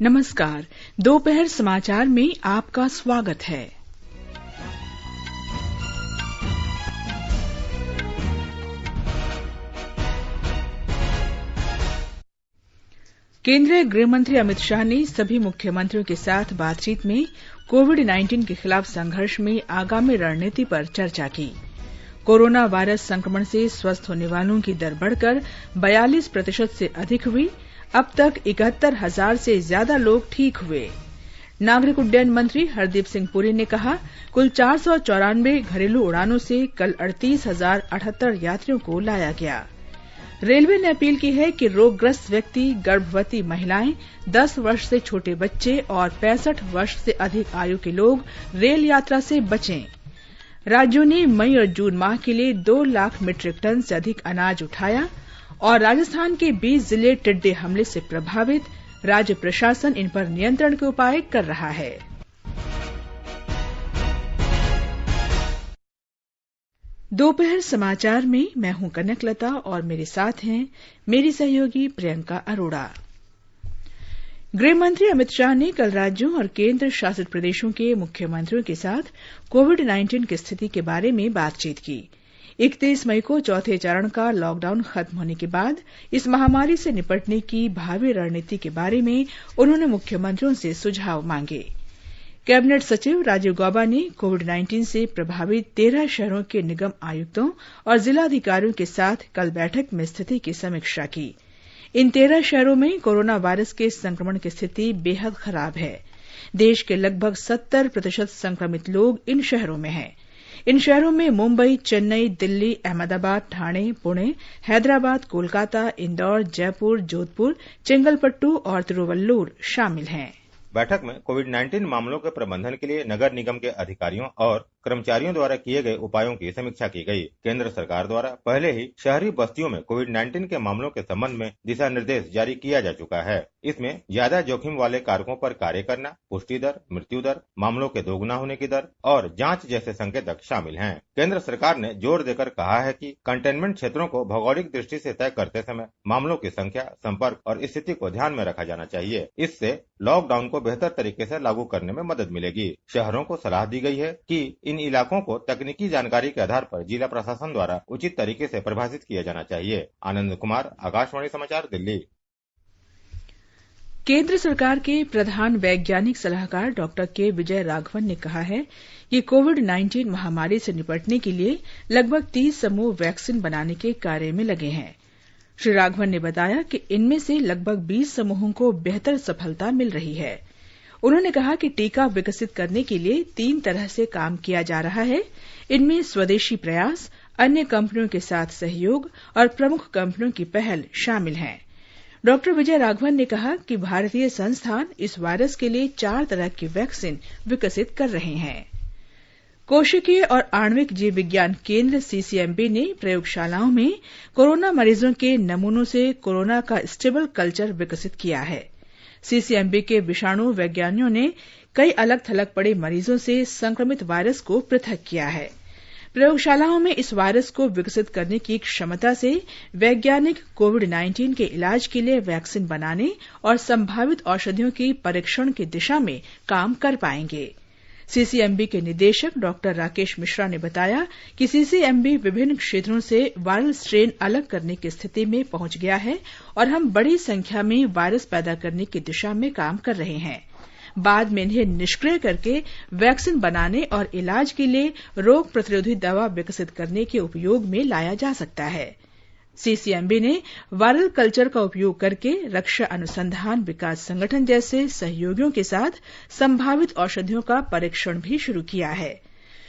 नमस्कार। दोपहर समाचार में आपका स्वागत है। केंद्रीय गृह मंत्री अमित शाह ने सभी मुख्यमंत्रियों के साथ बातचीत में कोविड-19 के खिलाफ संघर्ष में आगामी रणनीति पर चर्चा की। कोरोना वायरस संक्रमण से स्वस्थ होने वालों की दर बढ़कर 42% से अधिक हुई। अब तक 71,000 से ज्यादा लोग ठीक हुए। नागरिक उड्डयन मंत्री हरदीप सिंह पुरी ने कहा, कुल 494 घरेलू उड़ानों से कल 38,078 यात्रियों को लाया गया। रेलवे ने अपील की है कि रोगग्रस्त व्यक्ति, गर्भवती महिलाएं, 10 वर्ष से छोटे बच्चे और 65 वर्ष से अधिक आयु के लोग रेल यात्रा से बचें। राज्यों ने मई और जून माह के लिए 2 लाख मीट्रिक टन से अधिक अनाज उठाया और राजस्थान के 20 जिले टिड्डे हमले से प्रभावित। राज्य प्रशासन इन पर नियंत्रण के उपाय कर रहा है। दोपहर समाचार में मैं हूं कनकलता और मेरे साथ हैं मेरी सहयोगी प्रियंका अरोड़ा। गृह मंत्री अमित शाह ने कल राज्यों और केंद्र शासित प्रदेशों के मुख्यमंत्रियों के साथ कोविड-19 की स्थिति के बारे में बातचीत की। 31 मई को चौथे चरण का लॉकडाउन खत्म होने के बाद इस महामारी से निपटने की भावी रणनीति के बारे में उन्होंने मुख्यमंत्रियों से सुझाव मांगे। कैबिनेट सचिव राजीव गौबा ने कोविड-19 से प्रभावित 13 शहरों के निगम आयुक्तों और जिलाधिकारियों के साथ कल बैठक में स्थिति की समीक्षा की। इन 13 शहरों में कोरोना वायरस के संक्रमण की स्थिति बेहद खराब है। देश के लगभग 70% संक्रमित लोग इन शहरों में हैं। इन शहरों में मुंबई, चेन्नई, दिल्ली, अहमदाबाद, ठाणे, पुणे, हैदराबाद, कोलकाता, इंदौर, जयपुर, जोधपुर, चेंगलपट्टू और तिरुवल्लुर शामिल हैं। बैठक में कोविड-19 मामलों के प्रबंधन के लिए नगर निगम के अधिकारियों और कर्मचारियों द्वारा किए गए उपायों की समीक्षा की गई। केंद्र सरकार द्वारा पहले ही शहरी बस्तियों में कोविड-19 के मामलों के संबंध में दिशा निर्देश जारी किया जा चुका है। इसमें ज्यादा जोखिम वाले कारकों पर कार्य करना, पुष्टि दर, मृत्यु दर, मामलों के दोगुना होने की दर और जांच जैसे संकेतक शामिल हैं। केंद्र सरकार ने जोर देकर कहा है कि कंटेनमेंट क्षेत्रों को भौगोलिक दृष्टि से तय करते समय मामलों की संख्या, संपर्क और स्थिति को ध्यान में रखा जाना चाहिए। इससे लॉकडाउन को बेहतर तरीके से लागू करने में मदद मिलेगी। शहरों को सलाह दी गई है कि इन इलाकों को तकनीकी जानकारी के आधार पर जिला प्रशासन द्वारा उचित तरीके से परिभाषित किया जाना चाहिए। आनंद कुमार, आकाशवाणी समाचार, दिल्ली। केंद्र सरकार के प्रधान वैज्ञानिक सलाहकार डॉक्टर के विजय राघवन ने कहा है कि कोविड-19 महामारी से निपटने के लिए लगभग 30 समूह वैक्सीन बनाने के कार्य में लगे हैं। श्री राघवन ने बताया कि इनमें से लगभग 20 समूहों को बेहतर सफलता मिल रही है। उन्होंने कहा कि टीका विकसित करने के लिए 3 तरह से काम किया जा रहा है। इनमें स्वदेशी प्रयास, अन्य कंपनियों के साथ सहयोग और प्रमुख कंपनियों की पहल शामिल हैं। डॉक्टर विजय राघवन ने कहा कि भारतीय संस्थान इस वायरस के लिए 4 तरह की वैक्सीन विकसित कर रहे हैं। कोशिकीय और आणविक जीव विज्ञान केंद्र सीसीएमबी ने प्रयोगशालाओं में कोरोना मरीजों के नमूनों से कोरोना का स्टेबल कल्चर विकसित किया है। सीसीएमबी के विषाणु वैज्ञानिकों ने कई अलग थलग पड़े मरीजों से संक्रमित वायरस को पृथक किया है। प्रयोगशालाओं में इस वायरस को विकसित करने की क्षमता से वैज्ञानिक कोविड-19 के इलाज के लिए वैक्सीन बनाने और संभावित औषधियों की परीक्षण की दिशा में काम कर पाएंगे। सीसीएमबी के निदेशक डॉक्टर राकेश मिश्रा ने बताया कि सीसीएमबी विभिन्न क्षेत्रों से वायरल स्ट्रेन अलग करने की स्थिति में पहुंच गया है और हम बड़ी संख्या में वायरस पैदा करने की दिशा में काम कर रहे हैं। बाद में इन्हें निष्क्रिय करके वैक्सीन बनाने और इलाज के लिए रोग प्रतिरोधी दवा विकसित करने के उपयोग में लाया जा सकता है। सीसीएमबी ने वायरल कल्चर का उपयोग करके रक्षा अनुसंधान विकास संगठन जैसे सहयोगियों के साथ संभावित औषधियों का परीक्षण भी शुरू किया है।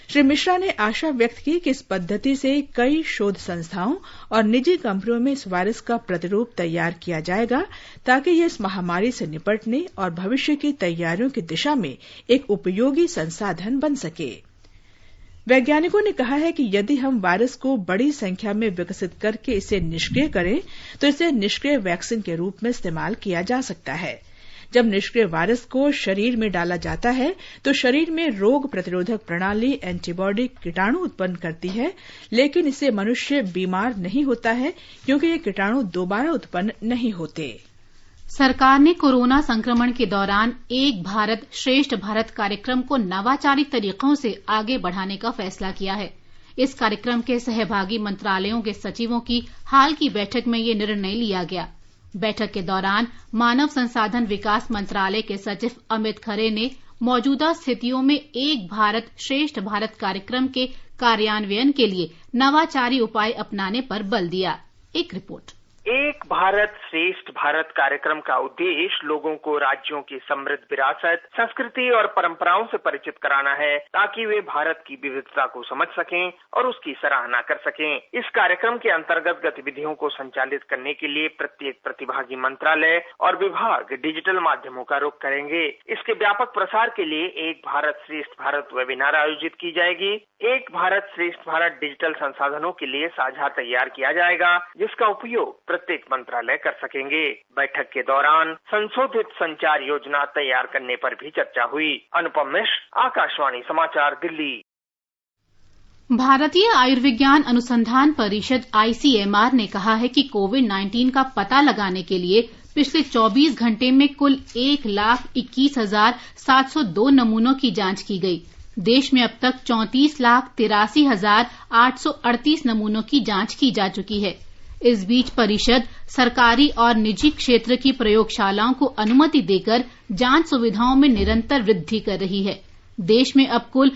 श्री मिश्रा ने आशा व्यक्त की कि इस पद्धति से कई शोध संस्थाओं और निजी कंपनियों में इस वायरस का प्रतिरूप तैयार किया जाएगा ताकि यह इस महामारी से निपटने और भविष्य की तैयारियों की दिशा में एक उपयोगी संसाधन बन सके। वैज्ञानिकों ने कहा है कि यदि हम वायरस को बड़ी संख्या में विकसित करके इसे निष्क्रिय करें तो इसे निष्क्रिय वैक्सीन के रूप में इस्तेमाल किया जा सकता है। जब निष्क्रिय वायरस को शरीर में डाला जाता है तो शरीर में रोग प्रतिरोधक प्रणाली एंटीबॉडी कीटाणु उत्पन्न करती है, लेकिन इससे मनुष्य बीमार नहीं होता है क्योंकि ये कीटाणु दोबारा उत्पन्न नहीं होते। सरकार ने कोरोना संक्रमण के दौरान एक भारत श्रेष्ठ भारत कार्यक्रम को नवाचारी तरीकों से आगे बढ़ाने का फैसला किया है। इस कार्यक्रम के सहभागी मंत्रालयों के सचिवों की हाल की बैठक में ये निर्णय लिया गया। बैठक के दौरान मानव संसाधन विकास मंत्रालय के सचिव अमित खरे ने मौजूदा स्थितियों में एक भारत श्रेष्ठ भारत कार्यक्रम के कार्यान्वयन के लिए नवाचारी उपाय अपनाने पर बल दिया। एक रिपोर्ट। एक भारत श्रेष्ठ भारत कार्यक्रम का उद्देश्य लोगों को राज्यों की समृद्ध विरासत, संस्कृति और परंपराओं से परिचित कराना है ताकि वे भारत की विविधता को समझ सकें और उसकी सराहना कर सकें। इस कार्यक्रम के अंतर्गत गतिविधियों को संचालित करने के लिए प्रत्येक प्रतिभागी मंत्रालय और विभाग डिजिटल माध्यमों का रुख करेंगे। इसके व्यापक प्रसार के लिए एक भारत श्रेष्ठ भारत वेबिनार आयोजित की जाएगी। एक भारत श्रेष्ठ भारत डिजिटल संसाधनों के लिए साझा तैयार किया जाएगा, जिसका उपयोग प्रत्येक मंत्रालय कर सकेंगे। बैठक के दौरान संशोधित संचार योजना तैयार करने पर भी चर्चा हुई। अनुपम मिश्र, आकाशवाणी समाचार, दिल्ली। भारतीय आयुर्विज्ञान अनुसंधान परिषद ICMR ने कहा है कि कोविड-19 का पता लगाने के लिए पिछले 24 घंटे में कुल 1,21,702 नमूनों की जांच की गई। देश में अब तक 34,83,838 नमूनों की जांच की जा चुकी है। इस बीच परिषद सरकारी और निजी क्षेत्र की प्रयोगशालाओं को अनुमति देकर जांच सुविधाओं में निरंतर वृद्धि कर रही है। देश में अब कुल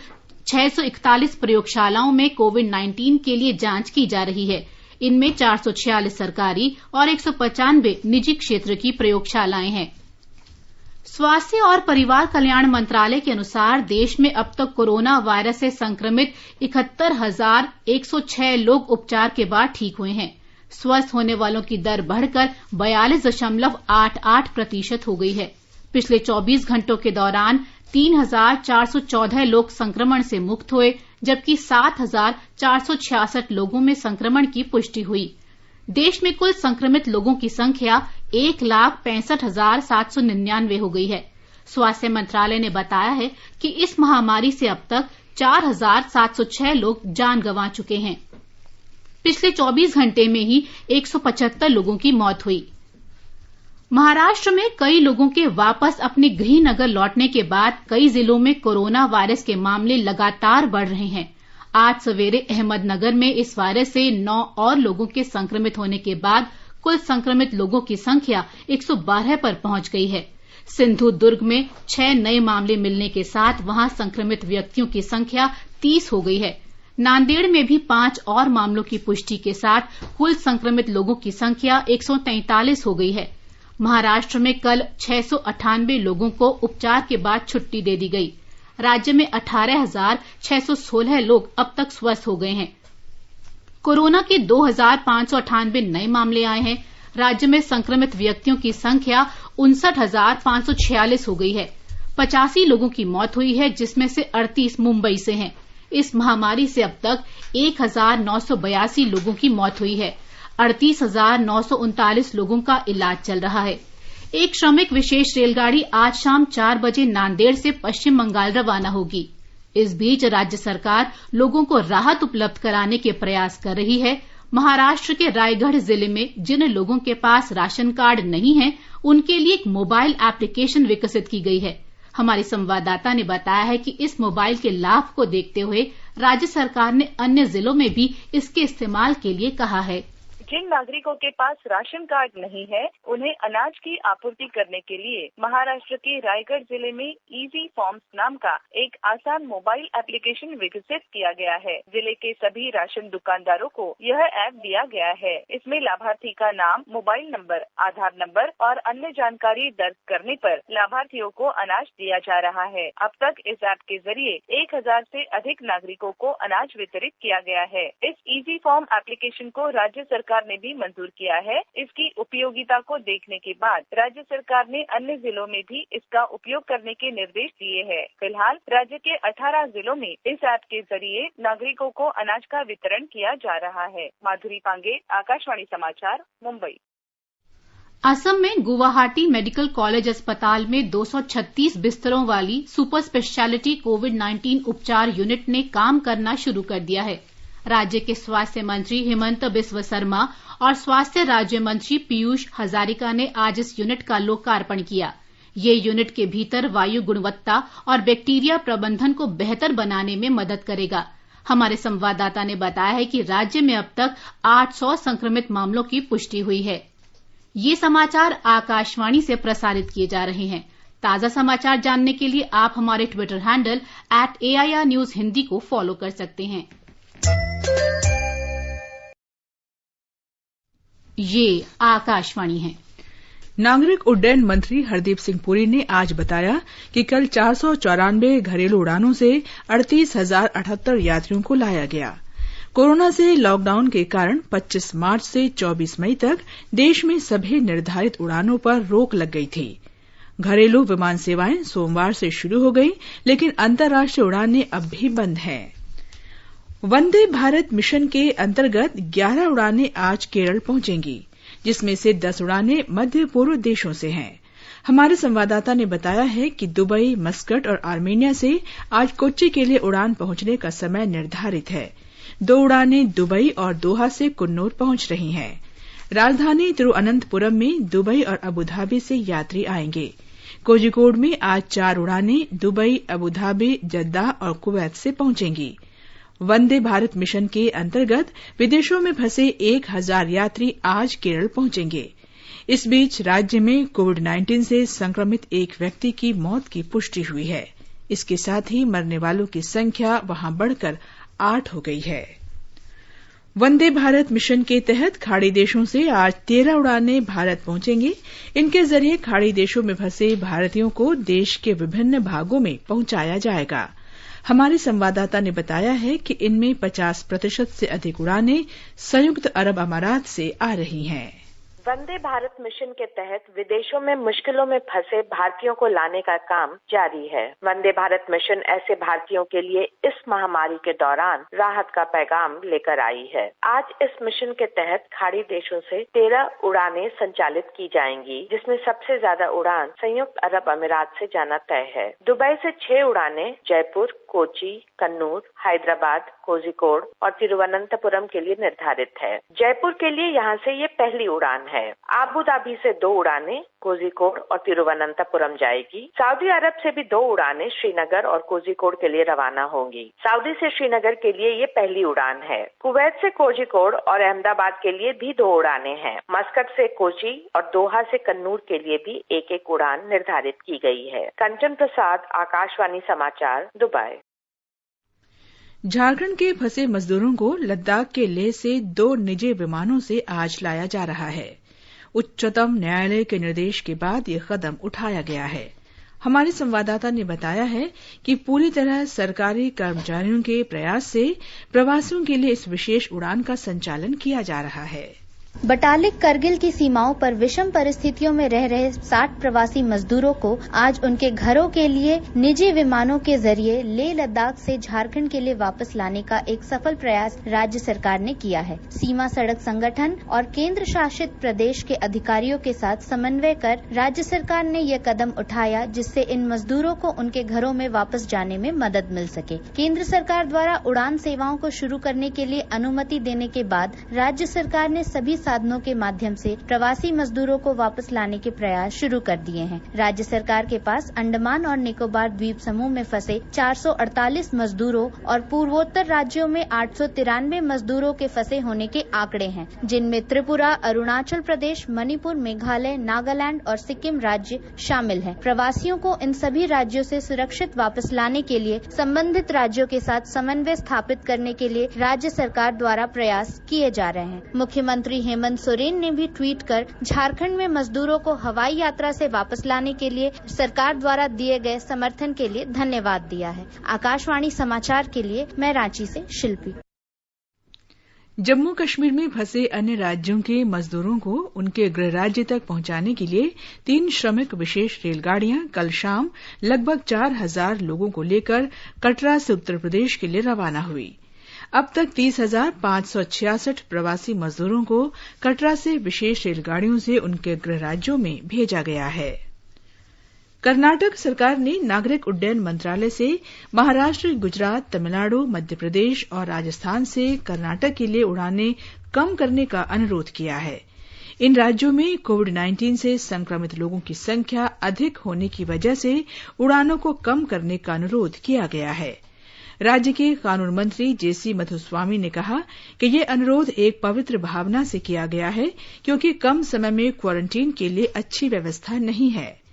641 प्रयोगशालाओं में कोविड-19 के लिए जांच की जा रही है। इनमें 446 सरकारी और 195 निजी क्षेत्र की प्रयोगशालाएं हैं। स्वास्थ्य और परिवार कल्याण मंत्रालय के अनुसार देश में अब तक कोरोना वायरस से संक्रमित 71,106 लोग उपचार के बाद ठीक हुए हैं। स्वस्थ होने वालों की दर बढ़कर 42.88% हो गई है। पिछले 24 घंटों के दौरान 3,414 लोग संक्रमण से मुक्त हुए, जबकि 7,466 लोगों में संक्रमण की पुष्टि हुई। देश में कुल संक्रमित लोगों की संख्या 1,65,799 हो गई है। स्वास्थ्य मंत्रालय ने बताया है कि इस महामारी से अब तक 4,706 लोग जान गंवा चुके हैं। पिछले 24 घंटे में ही 175 लोगों की मौत हुई। महाराष्ट्र में कई लोगों के वापस अपने गृह नगर लौटने के बाद कई जिलों में कोरोना वायरस के मामले लगातार बढ़ रहे हैं। आज सवेरे अहमदनगर में इस वायरस से 9 और लोगों के संक्रमित होने के बाद कुल संक्रमित लोगों की संख्या 112 पर पहुंच गई है। सिंधु दुर्ग में 6 नए मामले मिलने के साथ वहां संक्रमित व्यक्तियों की संख्या 30 हो गई है। नांदेड़ में भी 5 और मामलों की पुष्टि के साथ कुल संक्रमित लोगों की संख्या 143 हो गई है। महाराष्ट्र में कल 698 लोगों को उपचार के बाद छुट्टी दे दी गई। राज्य में 18,616 लोग अब तक स्वस्थ हो गए हैं। कोरोना के 2,598 नए मामले आए हैं। राज्य में संक्रमित व्यक्तियों की संख्या 59,546 हो गई है। 85 लोगों की मौत हुई है, जिसमें से 38 मुंबई से हैं। इस महामारी से अब तक 1,982 लोगों की मौत हुई है। 38,939 लोगों का इलाज चल रहा है। एक श्रमिक विशेष रेलगाड़ी आज शाम 4 बजे नांदेड़ से पश्चिम बंगाल रवाना होगी। इस बीच राज्य सरकार लोगों को राहत उपलब्ध कराने के प्रयास कर रही है। महाराष्ट्र के रायगढ़ जिले में जिन लोगों के पास राशन कार्ड नहीं है, उनके लिए एक मोबाइल एप्लीकेशन विकसित की गई है। हमारी संवाददाता ने बताया है कि इस मोबाइल के लाभ को देखते हुए राज्य सरकार ने अन्य जिलों में भी इसके इस्तेमाल के लिए कहा है। जिन नागरिकों के पास राशन कार्ड नहीं है, उन्हें अनाज की आपूर्ति करने के लिए महाराष्ट्र के रायगढ़ जिले में इजी फॉर्म्स नाम का एक आसान मोबाइल एप्लीकेशन विकसित किया गया है। जिले के सभी राशन दुकानदारों को यह ऐप दिया गया है। इसमें लाभार्थी का नाम, मोबाइल नंबर, आधार नंबर और अन्य जानकारी दर्ज करने पर लाभार्थियों को अनाज दिया जा रहा है। अब तक इस ऐप के जरिए 1,000 से अधिक नागरिकों को अनाज वितरित किया गया है। इस इजी फॉर्म एप्लीकेशन को राज्य सरकार ने भी मंजूर किया है। इसकी उपयोगिता को देखने के बाद राज्य सरकार ने अन्य जिलों में भी इसका उपयोग करने के निर्देश दिए हैं। फिलहाल राज्य के 18 जिलों में इस ऐप के जरिए नागरिकों को अनाज का वितरण किया जा रहा है। माधुरी पांगे, आकाशवाणी समाचार, मुंबई। असम में गुवाहाटी मेडिकल कॉलेज अस्पताल में 236 बिस्तरों वाली सुपर स्पेशलिटी कोविड-19 उपचार यूनिट ने काम करना शुरू कर दिया है। राज्य के स्वास्थ्य मंत्री हिमंत बिस्व शर्मा और स्वास्थ्य राज्य मंत्री पीयूष हजारिका ने आज इस यूनिट का लोकार्पण किया। ये यूनिट के भीतर वायु गुणवत्ता और बैक्टीरिया प्रबंधन को बेहतर बनाने में मदद करेगा। हमारे संवाददाता ने बताया है कि राज्य में अब तक 800 संक्रमित मामलों की पुष्टि हुई है। ये समाचार आकाशवाणी से प्रसारित किए जा रहे हैं। ताजा समाचार जानने के लिए आप हमारे Twitter handle @AIR News Hindi को फॉलो कर सकते हैं। ये आकाशवाणी है। नागरिक उड्डयन मंत्री हरदीप सिंह पुरी ने आज बताया कि कल 494 घरेलू उड़ानों से 38,078 यात्रियों को लाया गया। कोरोना से लॉकडाउन के कारण 25 मार्च से 24 मई तक देश में सभी निर्धारित उड़ानों पर रोक लग गई थी। घरेलू विमान सेवाएं सोमवार से शुरू हो गई, लेकिन अंतर्राष्ट्रीय उड़ानें अब भी बंद हैं। वंदे भारत मिशन के अंतर्गत 11 उड़ानें आज केरल पहुंचेंगी, जिसमें से 10 उड़ानें मध्य पूर्व देशों से हैं। हमारे संवाददाता ने बताया है कि दुबई, मस्कट और आर्मेनिया से आज कोच्चि के लिए उड़ान पहुंचने का समय निर्धारित है। 2 उड़ानें दुबई और दोहा से कुन्नूर पहुंच रही हैं। राजधानी तिरुअनंतपुरम में दुबई और अबुधाबी से यात्री आएंगे। कोझिकोड में आज 4 उड़ानें दुबई, अबुधाबी, जद्दाह और कुवैत से पहुंचेंगी। वंदे भारत मिशन के अंतर्गत विदेशों में फंसे 1,000 यात्री आज केरल पहुंचेंगे। इस बीच राज्य में कोविड-19 से संक्रमित एक व्यक्ति की मौत की पुष्टि हुई है। इसके साथ ही मरने वालों की संख्या वहां बढ़कर 8 हो गई है। वंदे भारत मिशन के तहत खाड़ी देशों से आज 13 उड़ानें भारत पहुंचेंगी। इनके जरिए खाड़ी देशों में फंसे भारतीयों को देश के विभिन्न भागों में पहुंचाया जाएगा। हमारे संवाददाता ने बताया है कि इनमें 50% से अधिक उड़ानें संयुक्त अरब अमारात से आ रही हैं। वंदे भारत मिशन के तहत विदेशों में मुश्किलों में फंसे भारतीयों को लाने का काम जारी है। वंदे भारत मिशन ऐसे भारतीयों के लिए इस महामारी के दौरान राहत का पैगाम लेकर आई है। आज इस मिशन के तहत खाड़ी देशों से 13 उड़ानें संचालित की जाएंगी, जिसमें सबसे ज्यादा उड़ान संयुक्त अरब अमीरात से जाना तय है। दुबई से 6 उड़ानें जयपुर, कोच्चि, कन्नूर, हैदराबाद, कोझिकोड और तिरुवनंतपुरम के लिए निर्धारित है। जयपुर के लिए यहां से ये पहली उड़ान है। आबू धाबी से 2 उड़ानें कोझिकोड और तिरुवनंतपुरम जाएगी। सऊदी अरब से भी 2 उड़ानें श्रीनगर और कोझिकोड के लिए रवाना होंगी। सऊदी से श्रीनगर के लिए ये पहली उड़ान है। कुवैत से कोझिकोड और अहमदाबाद के लिए भी 2 उड़ानें हैं। मस्कट से कोच्चि और दोहा से कन्नूर के लिए भी 1-1 उड़ान निर्धारित की गई है। कंचन प्रसाद, आकाशवाणी समाचार, दुबई। झारखंड के फंसे मजदूरों को लद्दाख के लेह से 2 निजी विमानों से आज लाया जा रहा है। उच्चतम न्यायालय के निर्देश के बाद ये कदम उठाया गया है। हमारे संवाददाता ने बताया है कि पूरी तरह सरकारी कर्मचारियों के प्रयास से प्रवासियों के लिए इस विशेष उड़ान का संचालन किया जा रहा है। बटालिक करगिल की सीमाओं पर विषम परिस्थितियों में रह रहे 60 प्रवासी मजदूरों को आज उनके घरों के लिए निजी विमानों के जरिए लेह लद्दाख से झारखंड के लिए वापस लाने का एक सफल प्रयास राज्य सरकार ने किया है। सीमा सड़क संगठन और केंद्र शासित प्रदेश के अधिकारियों के साथ समन्वय कर राज्य सरकार ने यह कदम उठाया, जिससे इन मजदूरों को उनके घरों में वापस जाने में मदद मिल सके। केंद्र सरकार द्वारा उड़ान सेवाओं को शुरू करने के लिए अनुमति देने के बाद राज्य सरकार ने सभी साधनों के माध्यम से प्रवासी मजदूरों को वापस लाने के प्रयास शुरू कर दिए हैं। राज्य सरकार के पास अंडमान और निकोबार द्वीप समूह में फंसे 448 मजदूरों और पूर्वोत्तर राज्यों में 893 मजदूरों के फंसे होने के आंकड़े हैं, जिनमें त्रिपुरा, अरुणाचल प्रदेश, मणिपुर, मेघालय, नागालैंड और सिक्किम राज्य शामिल हैं। प्रवासियों को इन सभी राज्यों से सुरक्षित वापस लाने के लिए संबंधित राज्यों के साथ समन्वय स्थापित करने के लिए राज्य सरकार द्वारा प्रयास किए जा रहे हैं। मुख्यमंत्री हेमंत सोरेन ने भी ट्वीट कर झारखंड में मजदूरों को हवाई यात्रा से वापस लाने के लिए सरकार द्वारा दिए गए समर्थन के लिए धन्यवाद दिया है। आकाशवाणी समाचार के लिए मैं रांची से शिल्पी। जम्मू कश्मीर में फंसे अन्य राज्यों के मजदूरों को उनके गृह राज्य तक पहुंचाने के लिए 3 श्रमिक विशेष रेलगाड़ियां कल शाम लगभग 4,000 लोगों को लेकर कटरा से उत्तर प्रदेश के लिए रवाना हुई। अब तक 30,566 प्रवासी मजदूरों को कटरा से विशेष रेलगाड़ियों से उनके गृह राज्यों में भेजा गया है। कर्नाटक सरकार ने नागरिक उड्डयन मंत्रालय से महाराष्ट्र, गुजरात, तमिलनाडु, मध्य प्रदेश और राजस्थान से कर्नाटक के लिए उड़ानें कम करने का अनुरोध किया है। इन राज्यों में कोविड-19 से संक्रमित लोगों की संख्या अधिक होने की वजह से उड़ानों को कम करने का अनुरोध किया गया है। राज्य के कानून मंत्री जेसी मधुस्वामी ने कहा कि यह अनुरोध एक पवित्र भावना से किया गया है, क्योंकि कम समय में क्वारंटीन के लिए अच्छी व्यवस्था नहीं है।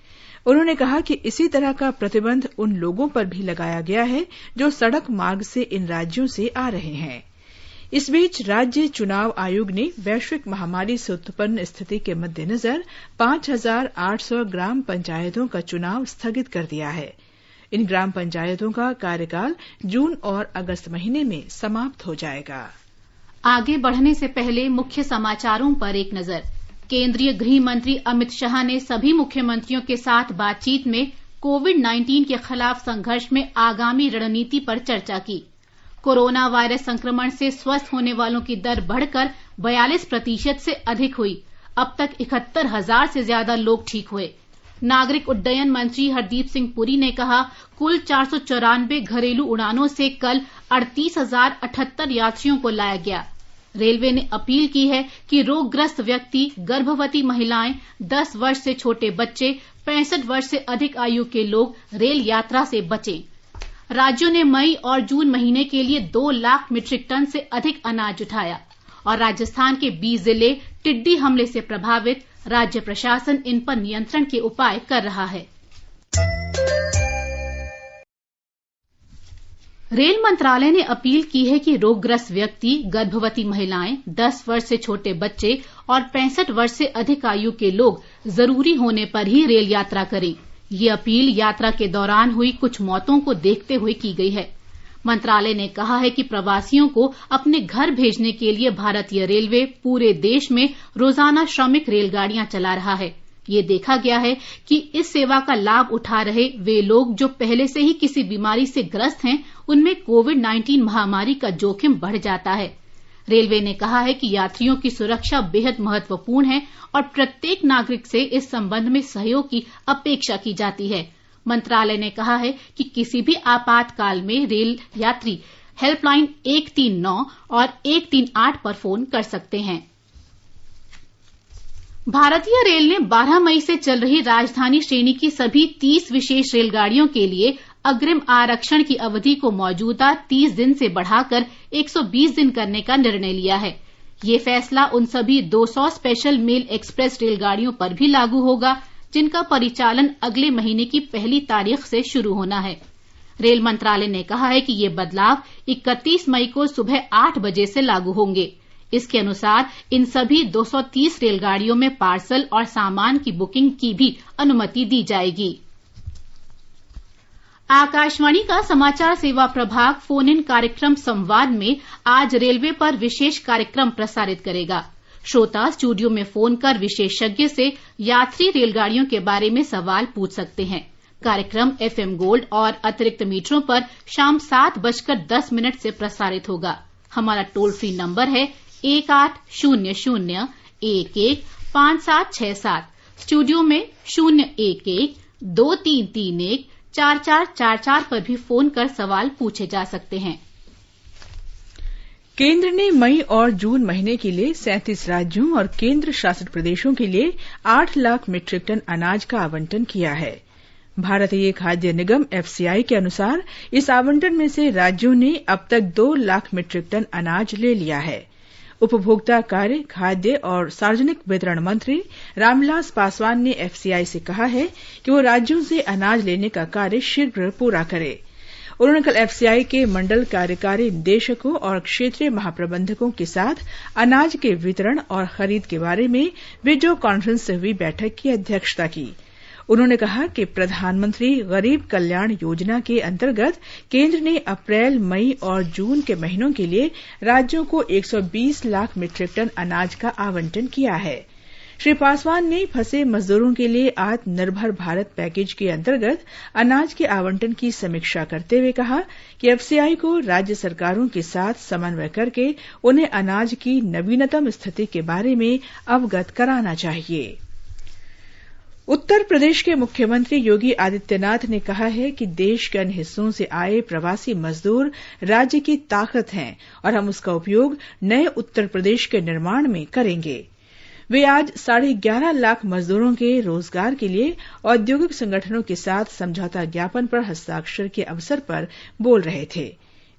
उन्होंने कहा कि इसी तरह का प्रतिबंध उन लोगों पर भी लगाया गया है जो सड़क मार्ग से इन राज्यों से आ रहे हैं। इस बीच राज्य चुनाव आयोग ने वैश्विक महामारी से उत्पन्न स्थिति के मद्देनजर 5,800 ग्राम पंचायतों का चुनाव स्थगित कर दिया है। इन ग्राम पंचायतों का कार्यकाल जून और अगस्त महीने में समाप्त हो जाएगा। आगे बढ़ने से पहले मुख्य समाचारों पर एक नजर। केंद्रीय गृह मंत्री अमित शाह ने सभी मुख्यमंत्रियों के साथ बातचीत में कोविड-19 के खिलाफ संघर्ष में आगामी रणनीति पर चर्चा की। कोरोना वायरस संक्रमण से स्वस्थ होने वालों की दर बढ़कर 42% से अधिक हुई। अब तक 71,000 से ज्यादा लोग ठीक हुए। नागरिक उड्डयन मंत्री हरदीप सिंह पुरी ने कहा, कुल 494 घरेलू उड़ानों से कल 38,078 यात्रियों को लाया गया। रेलवे ने अपील की है कि रोगग्रस्त व्यक्ति, गर्भवती महिलाएं, 10 वर्ष से छोटे बच्चे, 65 वर्ष से अधिक आयु के लोग रेल यात्रा से बचें। राज्यों ने मई और जून महीने के लिए 2 लाख मीट्रिक टन से अधिक अनाज उठाया और राजस्थान के 20 जिले टिड्डी हमले से प्रभावित। राज्य प्रशासन इन पर नियंत्रण के उपाय कर रहा है। रेल मंत्रालय ने अपील की है कि रोगग्रस्त व्यक्ति, गर्भवती महिलाएं, 10 वर्ष से छोटे बच्चे और 65 वर्ष से अधिक आयु के लोग जरूरी होने पर ही रेल यात्रा करें। ये अपील यात्रा के दौरान हुई कुछ मौतों को देखते हुए की गई है। मंत्रालय ने कहा है कि प्रवासियों को अपने घर भेजने के लिए भारतीय रेलवे पूरे देश में रोजाना श्रमिक रेलगाड़ियां चला रहा है। ये देखा गया है कि इस सेवा का लाभ उठा रहे वे लोग जो पहले से ही किसी बीमारी से ग्रस्त हैं, उनमें कोविड-19 महामारी का जोखिम बढ़ जाता है। रेलवे ने कहा है कि यात्रियों की सुरक्षा बेहद महत्वपूर्ण है और प्रत्येक नागरिक से इस संबंध में सहयोग की अपेक्षा की जाती है। मंत्रालय ने कहा है कि किसी भी आपातकाल में रेल यात्री हेल्पलाइन 139 और 138 पर फोन कर सकते हैं। भारतीय रेल ने 12 मई से चल रही राजधानी श्रेणी की सभी 30 विशेष रेलगाड़ियों के लिए अग्रिम आरक्षण की अवधि को मौजूदा 30 दिन से बढ़ाकर 120 दिन करने का निर्णय लिया है। ये फैसला उन सभी 200 स्पेशल मेल एक्सप्रेस रेलगाड़ियों पर भी लागू होगा जिनका परिचालन अगले महीने की पहली तारीख से शुरू होना है। रेल मंत्रालय ने कहा है कि ये बदलाव 31 मई को सुबह 8 बजे से लागू होंगे। इसके अनुसार इन सभी 230 रेलगाड़ियों में पार्सल और सामान की बुकिंग की भी अनुमति दी जाएगी। आकाशवाणी का समाचार सेवा प्रभाग फोन इन कार्यक्रम संवाद में आज रेलवे पर विशेष कार्यक्रम प्रसारित करेगा। श्रोता स्टूडियो में फोन कर विशेषज्ञ से यात्री रेलगाड़ियों के बारे में सवाल पूछ सकते हैं। कार्यक्रम FM गोल्ड और अतिरिक्त मीटरों पर शाम 7:10 से प्रसारित होगा। हमारा टोल फ्री नंबर है 1800-115767। स्टूडियो में 011-2331-4444 पर भी फोन कर सवाल पूछे जा सकते हैं। केंद्र ने मई और जून महीने के लिए 37 राज्यों और केंद्र शासित प्रदेशों के लिए 8 लाख मीट्रिक टन अनाज का आवंटन किया है। भारतीय खाद्य निगम FCI के अनुसार इस आवंटन में से राज्यों ने अब तक 2 लाख मीट्रिक टन अनाज ले लिया है। उपभोक्ता कार्य, खाद्य और सार्वजनिक वितरण मंत्री रामविलास पासवान ने FCI से कहा है कि वो राज्यों से अनाज लेने का कार्य शीघ्र पूरा करे। उन्होंने कल FCI के मंडल कार्यकारी निदेशकों और क्षेत्रीय महाप्रबंधकों के साथ अनाज के वितरण और खरीद के बारे में वीडियो कॉन्फ्रेंस से हुई बैठक की अध्यक्षता की। उन्होंने कहा कि प्रधानमंत्री गरीब कल्याण योजना के अंतर्गत केंद्र ने अप्रैल, मई और जून के महीनों के लिए राज्यों को 120 लाख मीट्रिक टन अनाज का आवंटन किया है। श्री पासवान ने फंसे मजदूरों के लिए आत्मनिर्भर भारत पैकेज के अंतर्गत अनाज के आवंटन की समीक्षा करते हुए कहा कि FCI को राज्य सरकारों के साथ समन्वय करके उन्हें अनाज की नवीनतम स्थिति के बारे में अवगत कराना चाहिए। उत्तर प्रदेश के मुख्यमंत्री योगी आदित्यनाथ ने कहा है कि देश के अन्य हिस्सों से आए प्रवासी मजदूर राज्य की ताकत हैं और हम उसका उपयोग नए उत्तर प्रदेश के निर्माण में करेंगे। वे आज 11.5 लाख मजदूरों के रोजगार के लिए औद्योगिक संगठनों के साथ समझौता ज्ञापन पर हस्ताक्षर के अवसर पर बोल रहे थे।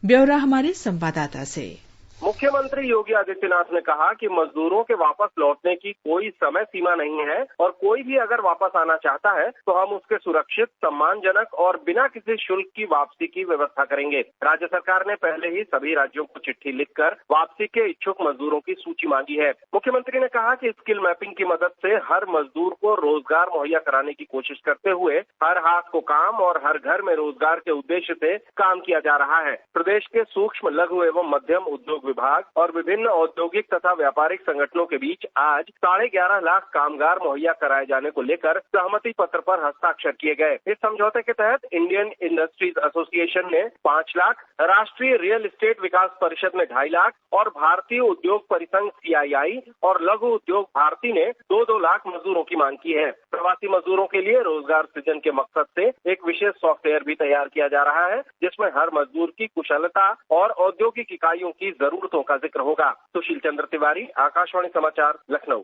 ब्यौरा हमारे संवाददाता से। मुख्यमंत्री योगी आदित्यनाथ ने कहा कि मजदूरों के वापस लौटने की कोई समय सीमा नहीं है और कोई भी अगर वापस आना चाहता है तो हम उसके सुरक्षित, सम्मानजनक और बिना किसी शुल्क की वापसी की व्यवस्था करेंगे। राज्य सरकार ने पहले ही सभी राज्यों को चिट्ठी लिखकर वापसी के इच्छुक मजदूरों की सूची मांगी है। मुख्यमंत्री ने कहा कि स्किल मैपिंग की मदद से हर मजदूर को रोजगार मुहैया कराने की कोशिश करते हुए हर हाथ को काम और हर घर में रोजगार के उद्देश्य से काम किया जा रहा है। प्रदेश के सूक्ष्म, लघु एवं मध्यम उद्योग विभाग और विभिन्न औद्योगिक तथा व्यापारिक संगठनों के बीच आज 11.5 लाख कामगार मुहैया कराए जाने को लेकर सहमति पत्र पर हस्ताक्षर किए गए। इस समझौते के तहत इंडियन इंडस्ट्रीज एसोसिएशन ने 5 लाख, राष्ट्रीय रियल एस्टेट विकास परिषद ने 2.5 लाख और भारतीय उद्योग परिसंघ CII और लघु उद्योग भारती ने 2-2 लाख मजदूरों की मांग की है। प्रवासी मजदूरों के लिए रोजगार सृजन के मकसद से एक विशेष सॉफ्टवेयर भी तैयार किया जा रहा है, जिसमें हर मजदूर की कुशलता और औद्योगिक इकाइयों की जरूरतों का जिक्र होगा। सुशील चंद्र तिवारी, आकाशवाणी समाचार, लखनऊ।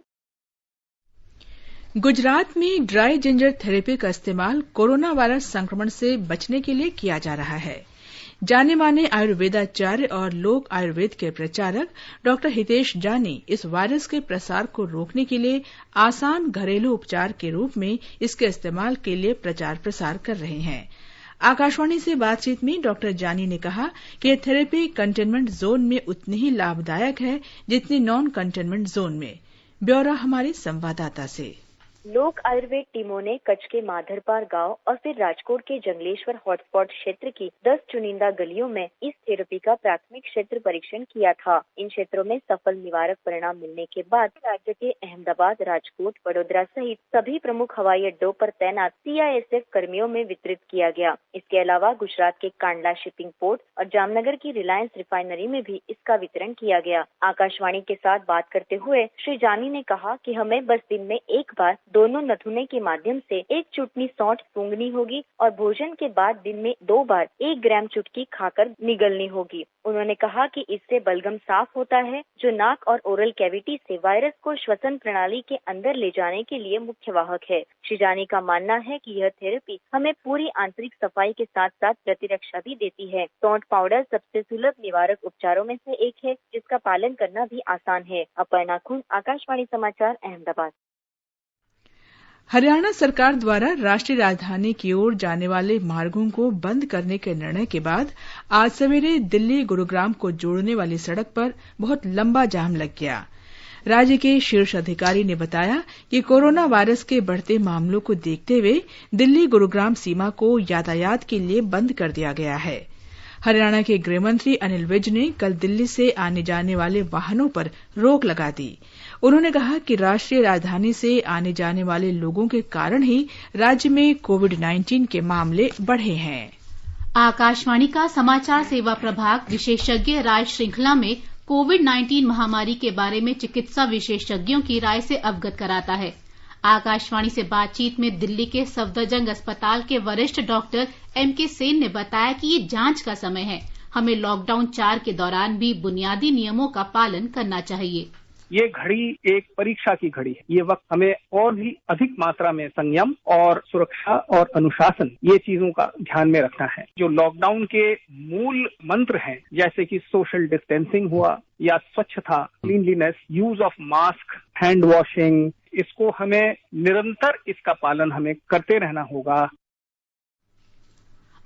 गुजरात में ड्राई जिंजर थेरेपी का इस्तेमाल कोरोना वायरस संक्रमण से बचने के लिए किया जा रहा है। जाने माने आयुर्वेदाचार्य और लोक आयुर्वेद के प्रचारक डॉक्टर हितेश जानी इस वायरस के प्रसार को रोकने के लिए आसान घरेलू उपचार के रूप में इसके इस्तेमाल के लिए प्रचार प्रसार कर रहे हैं। आकाशवाणी से बातचीत में डॉक्टर जानी ने कहा कि यह थेरेपी कंटेनमेंट जोन में उतनी ही लाभदायक है जितनी नॉन कंटेनमेंट जोन में। ब्यौरा हमारे संवाददाता से। लोक आयुर्वेद टीमों ने कच्छ के माधरपार गांव और फिर राजकोट के जंगलेश्वर हॉटस्पॉट क्षेत्र की 10 चुनिंदा गलियों में इस थेरेपी का प्राथमिक क्षेत्र परीक्षण किया था। इन क्षेत्रों में सफल निवारक परिणाम मिलने के बाद राज्य के अहमदाबाद, राजकोट, वडोदरा सहित सभी प्रमुख हवाई अड्डों पर तैनात CISF कर्मियों में वितरित किया गया। इसके अलावा गुजरात के कांडला शिपिंग पोर्ट और जामनगर की रिलायंस रिफाइनरी में भी इसका वितरण किया गया। आकाशवाणी के साथ बात करते हुए श्री जानी ने कहा कि हमें बस दिन में एक बार दोनों नथुने के माध्यम से 1 चुटनी सौंठ सूंघनी होगी और भोजन के बाद दिन में 2 बार 1 ग्राम चुटकी खाकर निगलनी होगी। उन्होंने कहा कि इससे बलगम साफ होता है, जो नाक और ओरल कैविटी से वायरस को श्वसन प्रणाली के अंदर ले जाने के लिए मुख्य वाहक है। श्री जानी का मानना है कि यह थेरेपी हमें पूरी आंतरिक सफाई के साथ साथ प्रतिरक्षा भी देती है। सौंठ पाउडर सबसे सुलभ निवारक उपचारों में से एक है, जिसका पालन करना भी आसान है। अपर्णा खुन, आकाशवाणी समाचार, अहमदाबाद। हरियाणा सरकार द्वारा राष्ट्रीय राजधानी की ओर जाने वाले मार्गों को बंद करने के निर्णय के बाद आज सवेरे दिल्ली गुरुग्राम को जोड़ने वाली सड़क पर बहुत लंबा जाम लग गया। राज्य के शीर्ष अधिकारी ने बताया कि कोरोना वायरस के बढ़ते मामलों को देखते हुए दिल्ली गुरुग्राम सीमा को यातायात के लिए बंद कर दिया गया है। हरियाणा के गृहमंत्री अनिल विज ने कल दिल्ली से आने जाने वाले वाहनों पर रोक लगा दी। उन्होंने कहा कि राष्ट्रीय राजधानी से आने जाने वाले लोगों के कारण ही राज्य में कोविड-19 के मामले बढ़े हैं। आकाशवाणी का समाचार सेवा प्रभाग विशेषज्ञ राय श्रृंखला में कोविड-19 महामारी के बारे में चिकित्सा विशेषज्ञों की राय से अवगत कराता है। आकाशवाणी से बातचीत में दिल्ली के सफदरजंग अस्पताल के वरिष्ठ डॉक्टर MK सेन ने बताया कि ये जांच का समय है। हमें लॉकडाउन 4 के दौरान भी बुनियादी नियमों का पालन करना चाहिए। ये घड़ी एक परीक्षा की घड़ी है। ये वक्त हमें और भी अधिक मात्रा में संयम और सुरक्षा और अनुशासन, ये चीजों का ध्यान में रखना है। जो लॉकडाउन के मूल मंत्र हैं, जैसे कि सोशल डिस्टेंसिंग हुआ या स्वच्छता, cleanliness, use of mask, hand washing, इसको हमें निरंतर इसका पालन हमें करते रहना होगा।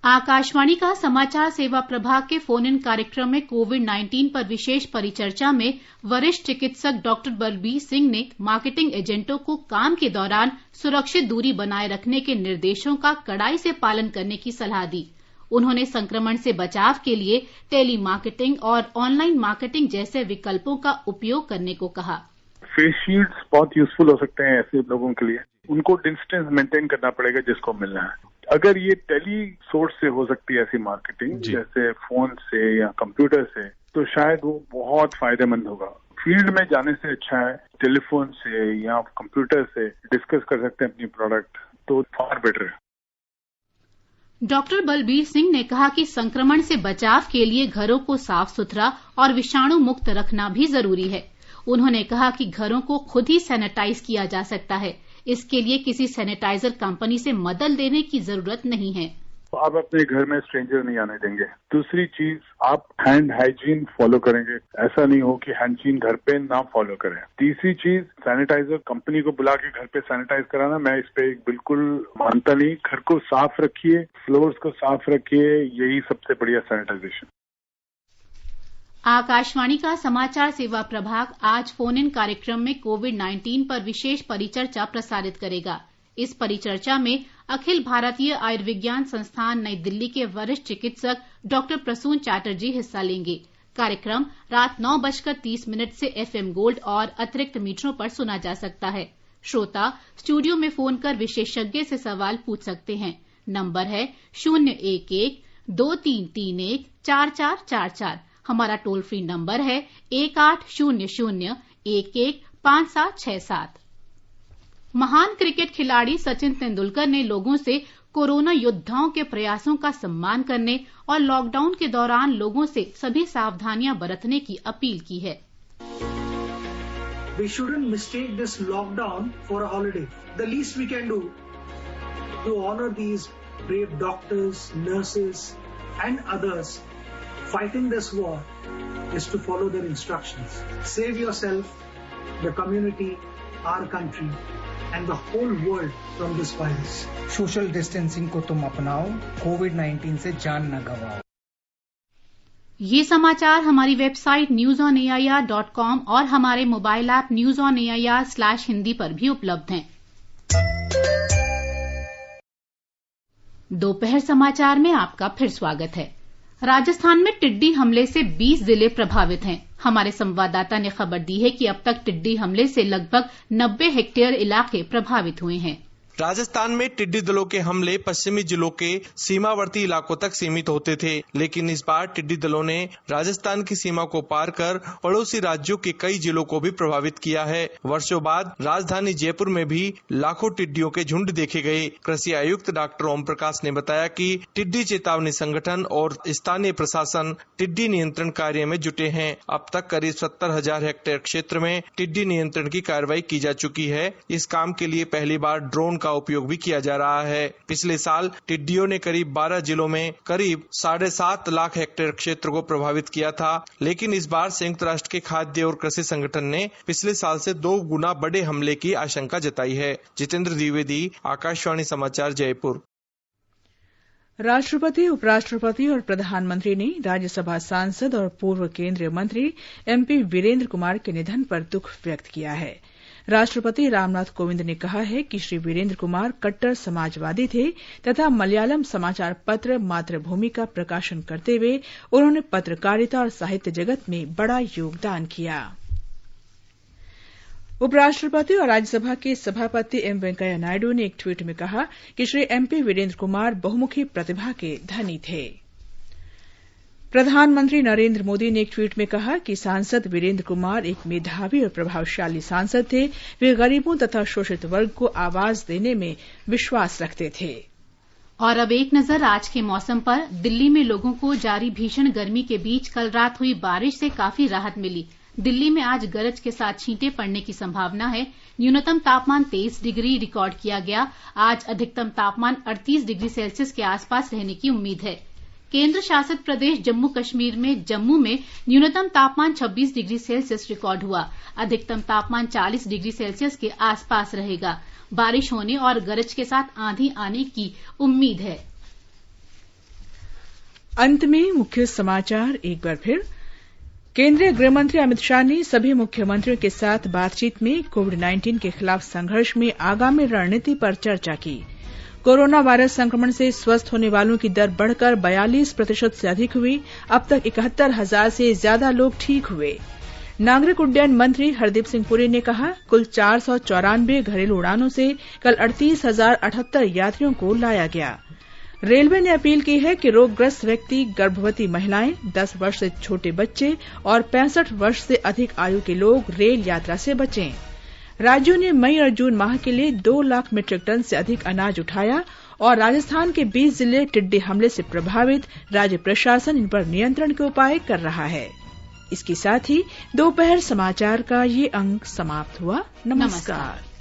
आकाशवाणी का समाचार सेवा प्रभाग के फोन इन कार्यक्रम में कोविड-19 पर विशेष परिचर्चा में वरिष्ठ चिकित्सक डॉक्टर बलबीर सिंह ने मार्केटिंग एजेंटों को काम के दौरान सुरक्षित दूरी बनाए रखने के निर्देशों का कड़ाई से पालन करने की सलाह दी। उन्होंने संक्रमण से बचाव के लिए टेली मार्केटिंग और ऑनलाइन मार्केटिंग जैसे विकल्पों का उपयोग करने को कहा। फेस शील्ड्स बहुत यूजफुल हो सकते हैं ऐसे लोगों के लिए। उनको डिस्टेंस मेंटेन करना पड़ेगा जिसको मिलना है। अगर ये टेली सोर्स से हो सकती है ऐसी मार्केटिंग, जैसे फोन से या कंप्यूटर से, तो शायद वो बहुत फायदेमंद होगा। फील्ड में जाने से अच्छा है टेलीफोन से या कंप्यूटर से डिस्कस कर सकते हैं अपनी प्रोडक्ट, तो फार बेटर है। डॉक्टर बलबीर सिंह ने कहा कि संक्रमण से बचाव के लिए घरों को साफ सुथरा और विषाणु मुक्त रखना भी जरूरी है। उन्होंने कहा कि घरों को खुद ही सैनिटाइज किया जा सकता है, इसके लिए किसी सैनिटाइजर कंपनी से मदद लेने की जरूरत नहीं है। आप अपने घर में स्ट्रेंजर नहीं आने देंगे। दूसरी चीज, आप हैंड हाइजीन फॉलो करेंगे, ऐसा नहीं हो कि हाइजीन घर पे ना फॉलो करें। तीसरी चीज, सैनिटाइजर कंपनी को बुला के घर पे सैनिटाइज कराना, मैं इस पे बिल्कुल मानता नहीं। घर को साफ रखिए, फ्लोर्स को साफ रखिए, यही सबसे बढ़िया सैनिटाइजेशन। आकाशवाणी का समाचार सेवा प्रभाग आज फोन इन कार्यक्रम में कोविड-19 पर विशेष परिचर्चा प्रसारित करेगा। इस परिचर्चा में अखिल भारतीय आयुर्विज्ञान संस्थान नई दिल्ली के वरिष्ठ चिकित्सक डॉक्टर प्रसून चैटर्जी हिस्सा लेंगे। कार्यक्रम रात 9:30 से FM गोल्ड और अतिरिक्त मीटरों पर सुना जा सकता है। श्रोता स्टूडियो में फोन कर विशेषज्ञ से सवाल पूछ सकते हैं। नंबर है 011-2331-4444। हमारा टोल फ्री नंबर है 1800-11-5767। महान क्रिकेट खिलाड़ी सचिन तेंदुलकर ने लोगों से कोरोना योद्धाओं के प्रयासों का सम्मान करने और लॉकडाउन के दौरान लोगों से सभी सावधानियां बरतने की अपील की है। We shouldn't mistake this lockdown for a holiday. The least we can do to honor these brave doctors, nurses and others fighting this war is to follow their instructions. Save yourself, the community, our country and the whole world from this virus. Social distancing को तुम अपनाओ, कोविड-19 से जान न गंवाओ। ये समाचार हमारी website newsonair.com और हमारे मोबाइल ऐप newsonair/hindi पर भी उपलब्ध हैं। दोपहर समाचार में आपका फिर स्वागत है। राजस्थान में टिड्डी हमले से 20 जिले प्रभावित हैं। हमारे संवाददाता ने खबर दी है कि अब तक टिड्डी हमले से लगभग 90 हेक्टेयर इलाके प्रभावित हुए हैं। राजस्थान में टिड्डी दलों के हमले पश्चिमी जिलों के सीमावर्ती इलाकों तक सीमित होते थे, लेकिन इस बार टिड्डी दलों ने राजस्थान की सीमा को पार कर पड़ोसी राज्यों के कई जिलों को भी प्रभावित किया है। वर्षों बाद राजधानी जयपुर में भी लाखों टिड्डियों के झुंड देखे गए। कृषि आयुक्त डॉक्टर ओम प्रकाश ने बताया कि टिड्डी चेतावनी संगठन और स्थानीय प्रशासन टिड्डी नियंत्रण कार्य में जुटे हैं। अब तक करीब 70,000 हेक्टेयर क्षेत्र में टिड्डी नियंत्रण की कार्रवाई की जा चुकी है। इस काम के लिए पहली बार ड्रोन का उपयोग भी किया जा रहा है। पिछले साल टिड्डियों ने करीब 12 जिलों में करीब 7.5 लाख हेक्टेयर क्षेत्र को प्रभावित किया था, लेकिन इस बार संयुक्त राष्ट्र के खाद्य और कृषि संगठन ने पिछले साल से 2 गुना बड़े हमले की आशंका जताई है। जितेंद्र द्विवेदी, आकाशवाणी समाचार, जयपुर। राष्ट्रपति, उपराष्ट्रपति और प्रधानमंत्री ने राज्यसभा सांसद और पूर्व केंद्रीय मंत्री MP वीरेंद्र कुमार के निधन पर दुख व्यक्त किया है। राष्ट्रपति रामनाथ कोविंद ने कहा है कि श्री वीरेंद्र कुमार कट्टर समाजवादी थे तथा मलयालम समाचार पत्र मातृभूमि का प्रकाशन करते हुए उन्होंने पत्रकारिता और साहित्य जगत में बड़ा योगदान किया। उपराष्ट्रपति और राज्यसभा के सभापति M वेंकैया नायडू ने एक ट्वीट में कहा कि श्री MP वीरेंद्र कुमार बहुमुखी प्रतिभा के धनी थे। प्रधानमंत्री नरेंद्र मोदी ने एक ट्वीट में कहा कि सांसद वीरेंद्र कुमार एक मेधावी और प्रभावशाली सांसद थे। वे गरीबों तथा शोषित वर्ग को आवाज देने में विश्वास रखते थे। और अब एक नजर आज के मौसम पर। दिल्ली में लोगों को जारी भीषण गर्मी के बीच कल रात हुई बारिश से काफी राहत मिली। दिल्ली में आज गरज के साथ छींटे पड़ने की संभावना है। न्यूनतम तापमान 23 डिग्री रिकॉर्ड किया गया। आज अधिकतम तापमान 38 डिग्री सेल्सियस के आसपास रहने की उम्मीद है। केंद्र शासित प्रदेश जम्मू कश्मीर में जम्मू में न्यूनतम तापमान 26 डिग्री सेल्सियस रिकॉर्ड हुआ। अधिकतम तापमान 40 डिग्री सेल्सियस के आसपास रहेगा। बारिश होने और गरज के साथ आंधी आने की उम्मीद है। अंत में मुख्य समाचार एक बार फिर। केंद्रीय गृहमंत्री अमित शाह ने सभी मुख्यमंत्रियों के साथ बातचीत में कोविड-19 के खिलाफ संघर्ष में आगामी रणनीति पर चर्चा की। कोरोना वायरस संक्रमण से स्वस्थ होने वालों की दर बढ़कर 42% से अधिक हुई। अब तक 71,000 से ज्यादा लोग ठीक हुए। नागरिक उड्डयन मंत्री हरदीप सिंह पुरी ने कहा, कुल 494 घरेलू उड़ानों से कल 38,078 यात्रियों को लाया गया। रेलवे ने अपील की है कि रोगग्रस्त व्यक्ति, गर्भवती महिलाएं, 10 वर्ष से छोटे बच्चे और 65 वर्ष से अधिक आयु के लोग रेल यात्रा से बचें। राज्यों ने मई और जून माह के लिए 2 लाख मीट्रिक टन से अधिक अनाज उठाया और राजस्थान के 20 जिले टिड्डी हमले से प्रभावित। राज्य प्रशासन इन पर नियंत्रण के उपाय कर रहा है। इसके साथ ही दोपहर समाचार का ये अंक समाप्त हुआ। नमस्कार।